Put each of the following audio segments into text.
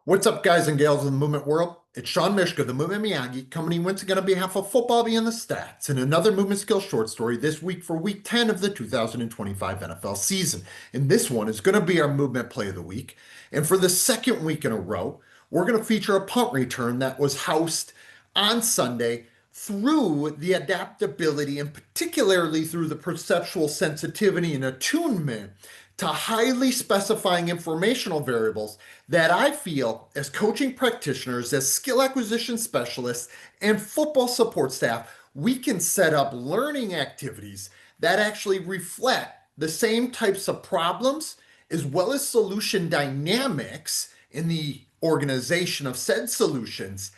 What's up, guys and gals in the movement world? It's Sean Mishka, the Movement Miyagi, coming once again on behalf of Football Beyond the Stats and another movement skill short story this week for week 10 of the 2025 NFL season. And this one is going to be our movement play of the week. And for the second week in a row, we're going to feature a punt return that was housed on Sunday through the adaptability and particularly through the perceptual sensitivity and attunement to highly specifying informational variables that I feel as coaching practitioners, as skill acquisition specialists, and football support staff, we can set up learning activities that actually reflect the same types of problems as well as solution dynamics in the organization of said solutions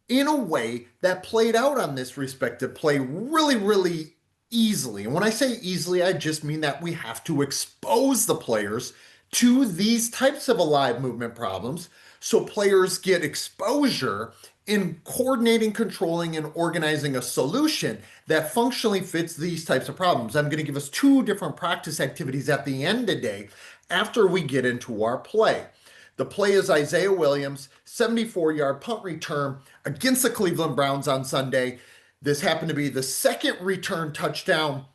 in a way that played out on this respective play really easily. And when I say easily, I just mean that we have to expose the players to these types of alive movement problems so players get exposure in coordinating, controlling, and organizing a solution that functionally fits these types of problems. I'm going to give us two different practice activities at the end today after we get into our play. The play is Isaiah Williams, 74-yard punt return against the Cleveland Browns on Sunday. This happened to be the second return touchdown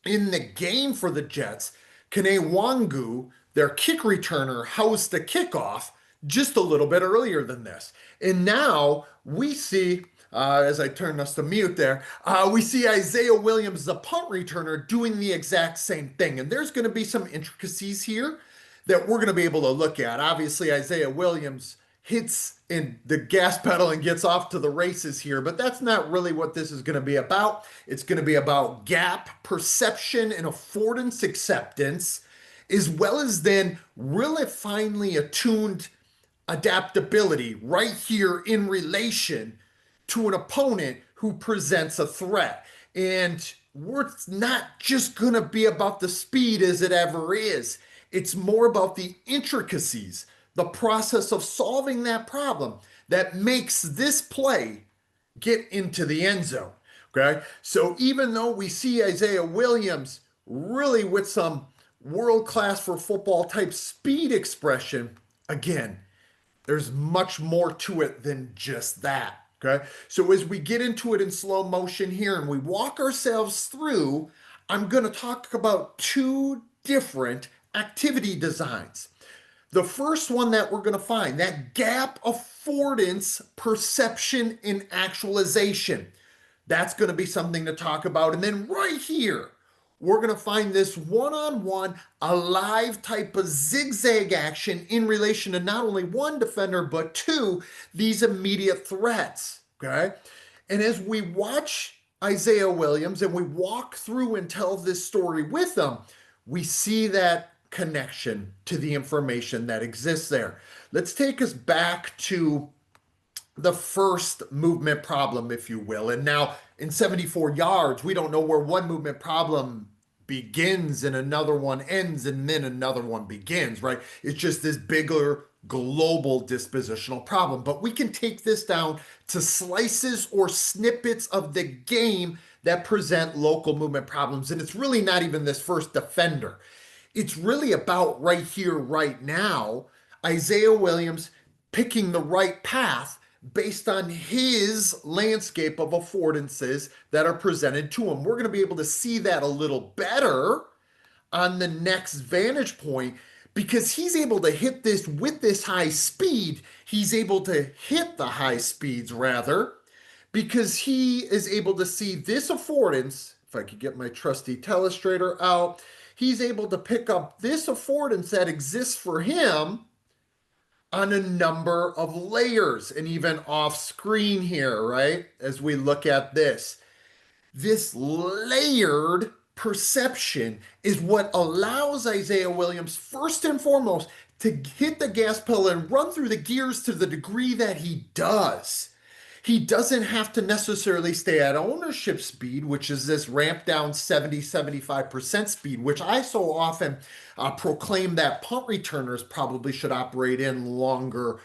in the game for the Jets. Kene Wangu, their kick returner, housed the kickoff just a little bit earlier than this. And now we see, as I turn us to mute there, we see Isaiah Williams, the punt returner, doing the exact same thing. And there's going to be some intricacies here that we're going to be able to look at. Obviously, Isaiah Williams hits in the gas pedal and gets off to the races here, but that's not really what this is going to be about. It's going to be about gap perception and affordance acceptance, as well as then really finely attuned adaptability right here in relation to an opponent who presents a threat. And we're not just going to be about the speed as it ever is. It's more about the intricacies, the process of solving that problem that makes this play get into the end zone. Okay. So even though we see Isaiah Williams really with some world-class for football type speed expression, again, there's much more to it than just that. Okay. So as we get into it in slow motion here and we walk ourselves through, I'm going to talk about two different activity designs. The first one that we're going to find, that gap affordance perception and actualization. That's going to be something to talk about. And then right here, we're going to find this one-on-one, alive type of zigzag action in relation to not only one defender, but two, these immediate threats. Okay. And as we watch Isaiah Williams and we walk through and tell this story with them, we see that connection to the information that exists there. Let's take us back to the first movement problem, if you will. And now in 74 yards, we don't know where one movement problem begins and another one ends and then another one begins, right? It's just this bigger global dispositional problem. But we can take this down to slices or snippets of the game that present local movement problems. And it's really not even this first defender. It's really about right here, right now, Isaiah Williams picking the right path based on his landscape of affordances that are presented to him. We're going to be able to see that a little better on the next vantage point because he's able to hit this with this high speed. He's able to hit the high speeds rather because he is able to see this affordance. If I could get my trusty telestrator out, he's able to pick up this affordance that exists for him on a number of layers and even off screen here, right? As we look at this, this layered perception is what allows Isaiah Williams, first and foremost, to hit the gas pedal and run through the gears to the degree that he does. He doesn't have to necessarily stay at ownership speed, which is this ramp down 70-75% speed, which I so often proclaim that punt returners probably should operate in longer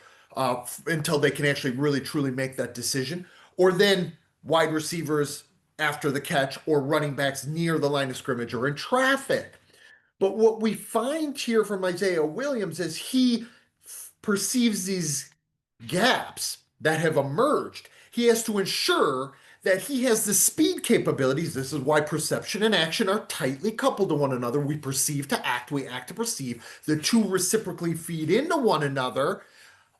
until they can actually really truly make that decision. Or then wide receivers after the catch or running backs near the line of scrimmage or in traffic. But what we find here from Isaiah Williams is he perceives these gaps that have emerged, he has to ensure that he has the speed capabilities. This is why perception and action are tightly coupled to one another. We perceive to act, we act to perceive. The two reciprocally feed into one another,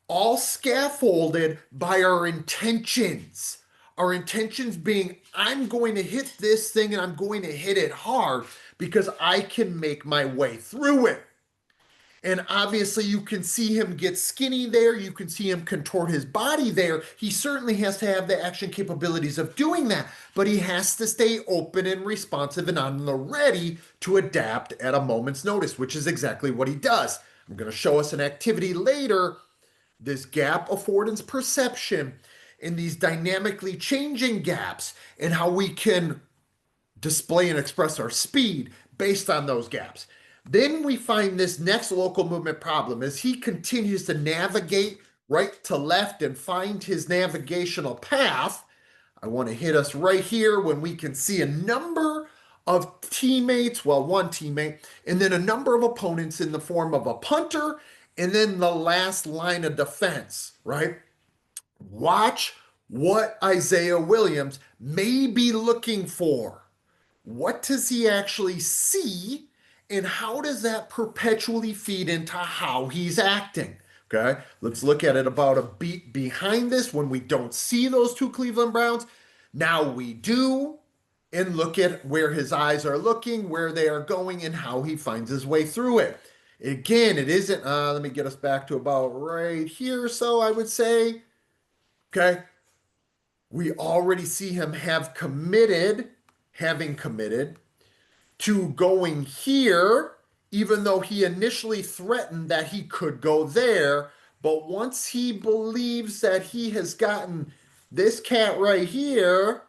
all scaffolded by our intentions. Our intentions being, I'm going to hit this thing and I'm going to hit it hard because I can make my way through it. And obviously, you can see him get skinny there. You can see him contort his body there. He certainly has to have the action capabilities of doing that, but he has to stay open and responsive and on the ready to adapt at a moment's notice, which is exactly what he does. I'm going to show us an activity later. This gap affordance perception and these dynamically changing gaps and how we can display and express our speed based on those gaps. Then we find this next local movement problem as he continues to navigate right to left and find his navigational path. I want to hit us right here when we can see a number of teammates, well, one teammate, and then a number of opponents in the form of a punter, and then the last line of defense, right? Watch what Isaiah Williams may be looking for. What does he actually see? And how does that perpetually feed into how he's acting? Okay, let's look at it about a beat behind this when we don't see those two Cleveland Browns. Now we do, and look at where his eyes are looking, where they are going, and how he finds his way through it. Again, it isn't, let me get us back to about right here. So I would say, okay, we already see him having committed to going here, even though he initially threatened that he could go there. But once he believes that he has gotten this cat right here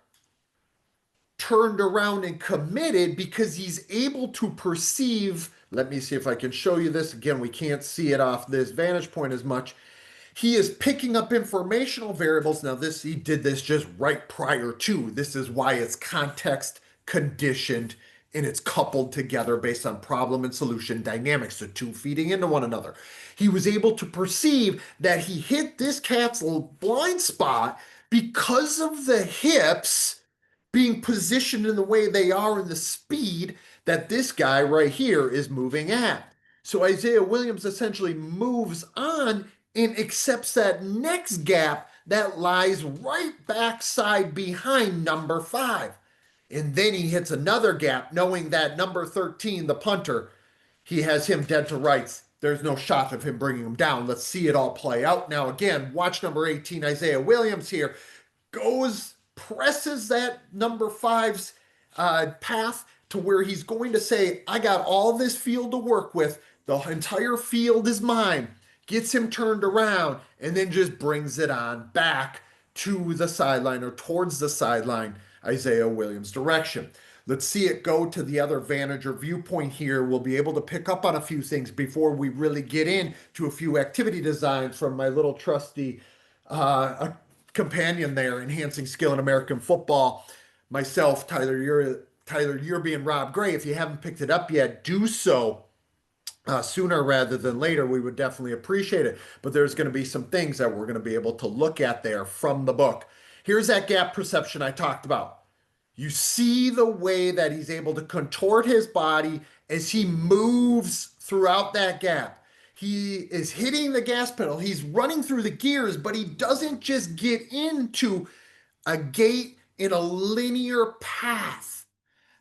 turned around and committed because he's able to perceive, let me see if I can show you this. Again, we can't see it off this vantage point as much. He is picking up informational variables. Now, he did this just right prior to. This is why it's context conditioned and it's coupled together based on problem and solution dynamics, the two feeding into one another. He was able to perceive that he hit this cat's blind spot because of the hips being positioned in the way they are and the speed that this guy right here is moving at. So Isaiah Williams essentially moves on and accepts that next gap that lies right backside behind number 5. And then he hits another gap, knowing that number 13, the punter, he has him dead to rights. There's no shot of him bringing him down. Let's see it all play out. Now, again, watch number 18, Isaiah Williams here, presses that number 5's path to where he's going to say, I got all this field to work with. The entire field is mine. Gets him turned around and then just brings it on back to the sideline or towards the sideline, Isaiah Williams' direction. Let's see it go to the other vantage or viewpoint here. We'll be able to pick up on a few things before we really get into a few activity designs from my little trusty companion there, Enhancing Skill in American Football. Myself, Tyler Yearby, and Rob Gray. If you haven't picked it up yet, do so. Sooner rather than later, we would definitely appreciate it. But there's going to be some things that we're going to be able to look at there from the book. Here's that gap perception I talked about. You see the way that he's able to contort his body as he moves throughout that gap. He is hitting the gas pedal. He's running through the gears, but he doesn't just get into a gait in a linear path.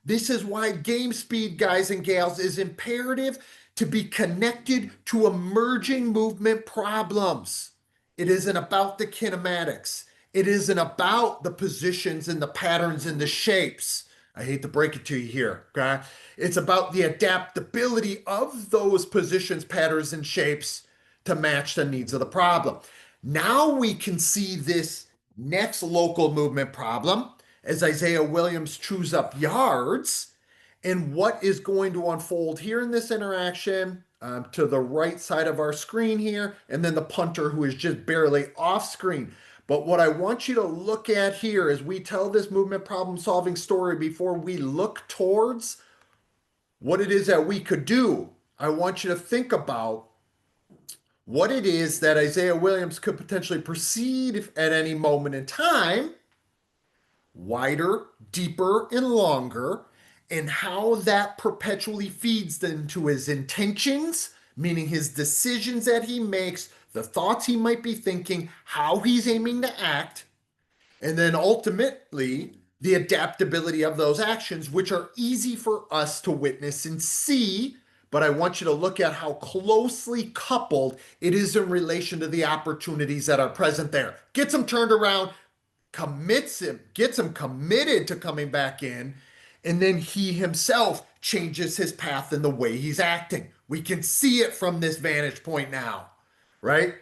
This is why game speed, guys and gals, is imperative to be connected to emerging movement problems. It isn't about the kinematics. It isn't about the positions and the patterns and the shapes. I hate to break it to you here, okay? It's about the adaptability of those positions, patterns, and shapes to match the needs of the problem. Now we can see this next local movement problem as Isaiah Williams chews up yards. And what is going to unfold here in this interaction to the right side of our screen here, and then the punter who is just barely off screen. But what I want you to look at here as we tell this movement problem solving story before we look towards what it is that we could do, I want you to think about what it is that Isaiah Williams could potentially proceed at any moment in time, wider, deeper, and longer, and how that perpetually feeds into his intentions, meaning his decisions that he makes, the thoughts he might be thinking, how he's aiming to act, and then ultimately the adaptability of those actions, which are easy for us to witness and see. But I want you to look at how closely coupled it is in relation to the opportunities that are present there. Gets them turned around, commits him, gets him committed to coming back in, and then he himself changes his path in the way he's acting. We can see it from this vantage point now, right?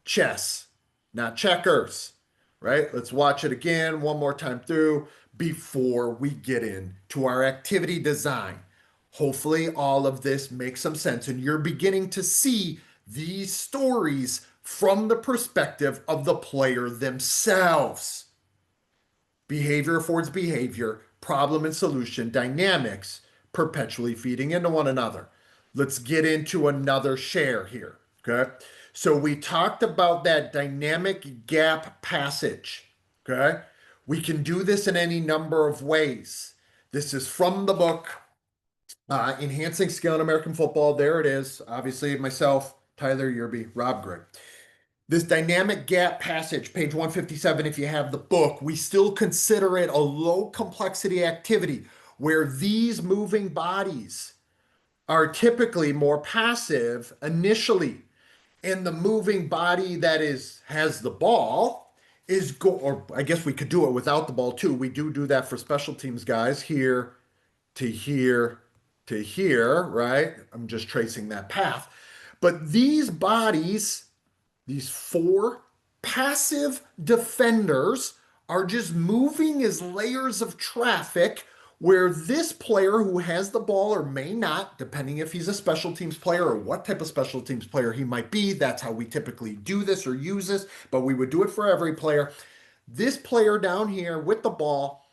Chess, not checkers, right? Let's watch it again one more time through before we get into our activity design. Hopefully, all of this makes some sense, and you're beginning to see these stories from the perspective of the player themselves. Behavior affords behavior, problem and solution, dynamics, perpetually feeding into one another. Let's get into another share here. Okay. So we talked about that dynamic gap passage. Okay. We can do this in any number of ways. This is from the book, Enhancing Skill in American Football. There it is. Obviously, myself, Tyler Yearby, Rob Gregg. This dynamic gap passage, page 157, if you have the book, we still consider it a low complexity activity where these moving bodies are typically more passive initially. And the moving body that has the ball or I guess we could do it without the ball too. We do that for special teams guys, here to here to here, right? I'm just tracing that path. But these bodies, these four passive defenders, are just moving as layers of traffic where this player who has the ball or may not, depending if he's a special teams player or what type of special teams player he might be, that's how we typically do this or use this, but we would do it for every player. This player down here with the ball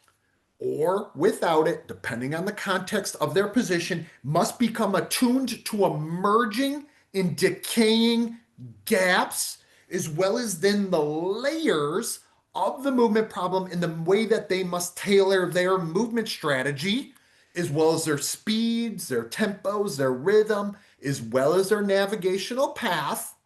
or without it, depending on the context of their position, must become attuned to emerging and decaying gaps, as well as then the layers of the movement problem in the way that they must tailor their movement strategy, as well as their speeds, their tempos, their rhythm, as well as their navigational path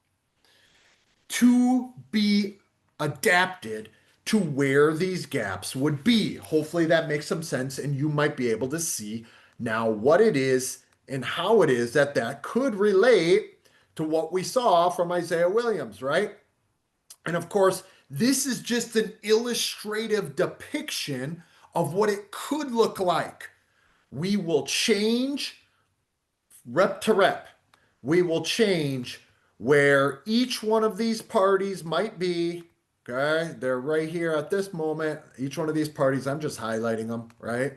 to be adapted to where these gaps would be. Hopefully that makes some sense, and you might be able to see now what it is and how it is that that could relate to what we saw from Isaiah Williams, right? And of course, this is just an illustrative depiction of what it could look like. We will change rep to rep. We will change where each one of these parties might be. Okay, they're right here at this moment. Each one of these parties, I'm just highlighting them, right?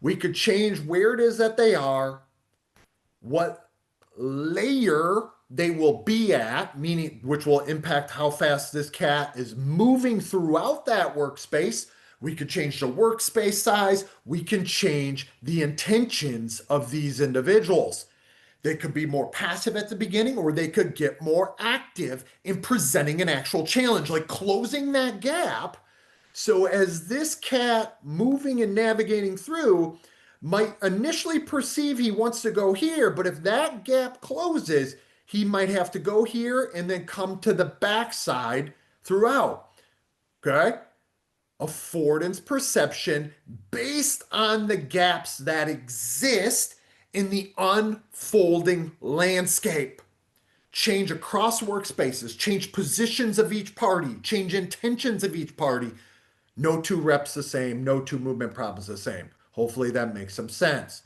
We could change where it is that they are, what layer they will be at, meaning which will impact how fast this cat is moving throughout that workspace. We could change the workspace size. We can change the intentions of these individuals. They could be more passive at the beginning, or they could get more active in presenting an actual challenge, like closing that gap. So as this cat moving and navigating through might initially perceive he wants to go here, but if that gap closes, he might have to go here and then come to the backside throughout. Okay? Affordance perception based on the gaps that exist in the unfolding landscape. Change across workspaces, change positions of each party, change intentions of each party. No two reps the same, no two movement problems the same. Hopefully that makes some sense.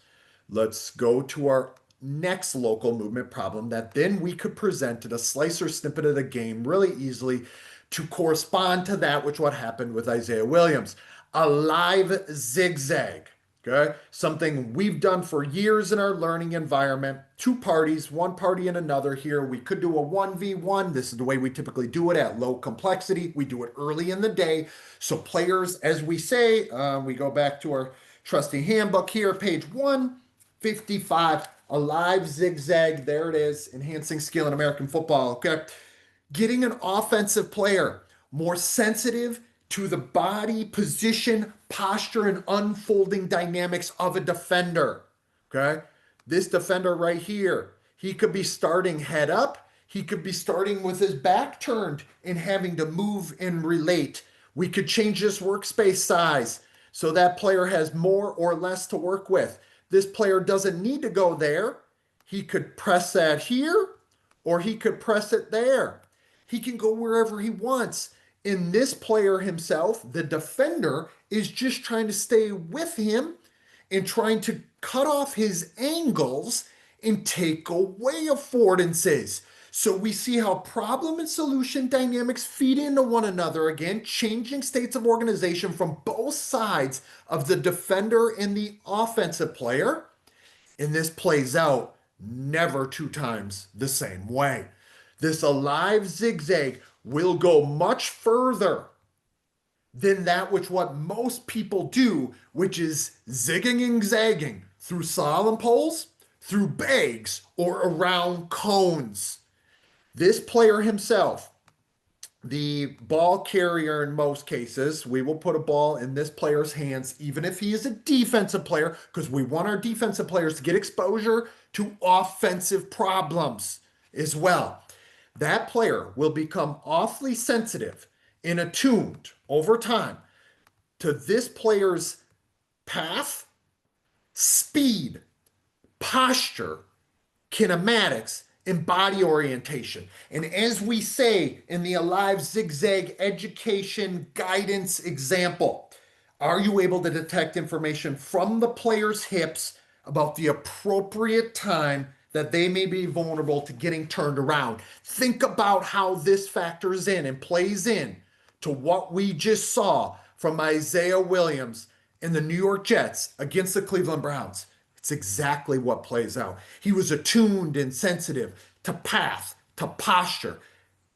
Let's go to our next local movement problem that then we could present in a slice or snippet of the game really easily to correspond to that which what happened with Isaiah Williams. A live zigzag. Okay, something we've done for years in our learning environment. Two parties, one party and another here. We could do a 1v1. This is the way we typically do it at low complexity. We do it early in the day. So players, as we say, we go back to our trusty handbook here, page 155. A live zigzag, there it is, enhancing skill in American football, okay? Getting an offensive player more sensitive to the body, position, posture, and unfolding dynamics of a defender. Okay. This defender right here, he could be starting head up. He could be starting with his back turned and having to move and relate. We could change this workspace size so that player has more or less to work with. This player doesn't need to go there. He could press that here or he could press it there. He can go wherever he wants. And this player himself, the defender, is just trying to stay with him and trying to cut off his angles and take away affordances. So we see how problem and solution dynamics feed into one another again, changing states of organization from both sides of the defender and the offensive player. And this plays out never two times the same way. This alive zigzag will go much further than that which what most people do, which is zigging and zagging through slalom poles, through bags, or around cones. This player himself, the ball carrier in most cases, we will put a ball in this player's hands, even if he is a defensive player, because we want our defensive players to get exposure to offensive problems as well. That player will become awfully sensitive and attuned over time to this player's path, speed, posture, kinematics, and body orientation. And as we say in the Alive Zigzag education guidance example, are you able to detect information from the player's hips about the appropriate time that they may be vulnerable to getting turned around? Think about how this factors in and plays in to what we just saw from Isaiah Williams and the New York Jets against the Cleveland Browns. It's exactly what plays out. He was attuned and sensitive to path, to posture,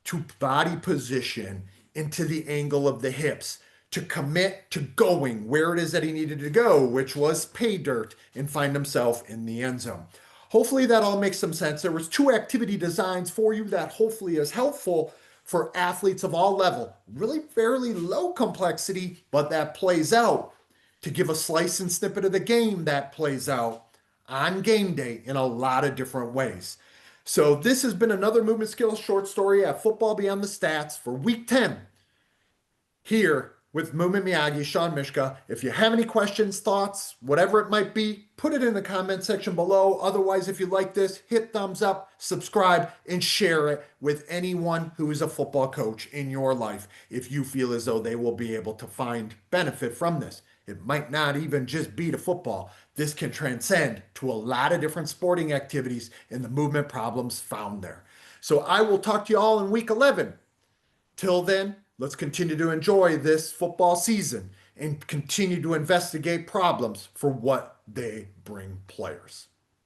to body position, and to the angle of the hips, to commit to going where it is that he needed to go, which was pay dirt, and find himself in the end zone. Hopefully that all makes some sense. There was two activity designs for you that hopefully is helpful for athletes of all level. Really fairly low complexity, but that plays out to give a slice and snippet of the game that plays out on game day in a lot of different ways. So this has been another movement skills short story at Football Beyond the Stats for week 10 here with Movement Miyagi, Sean Mishka. If you have any questions, thoughts, whatever it might be, put it in the comment section below. Otherwise, if you like this, hit thumbs up, subscribe, and share it with anyone who is a football coach in your life if you feel as though they will be able to find benefit from this. It might not even just be to football. This can transcend to a lot of different sporting activities and the movement problems found there. So I will talk to you all in week 11. Till then, let's continue to enjoy this football season and continue to investigate problems for what they bring players.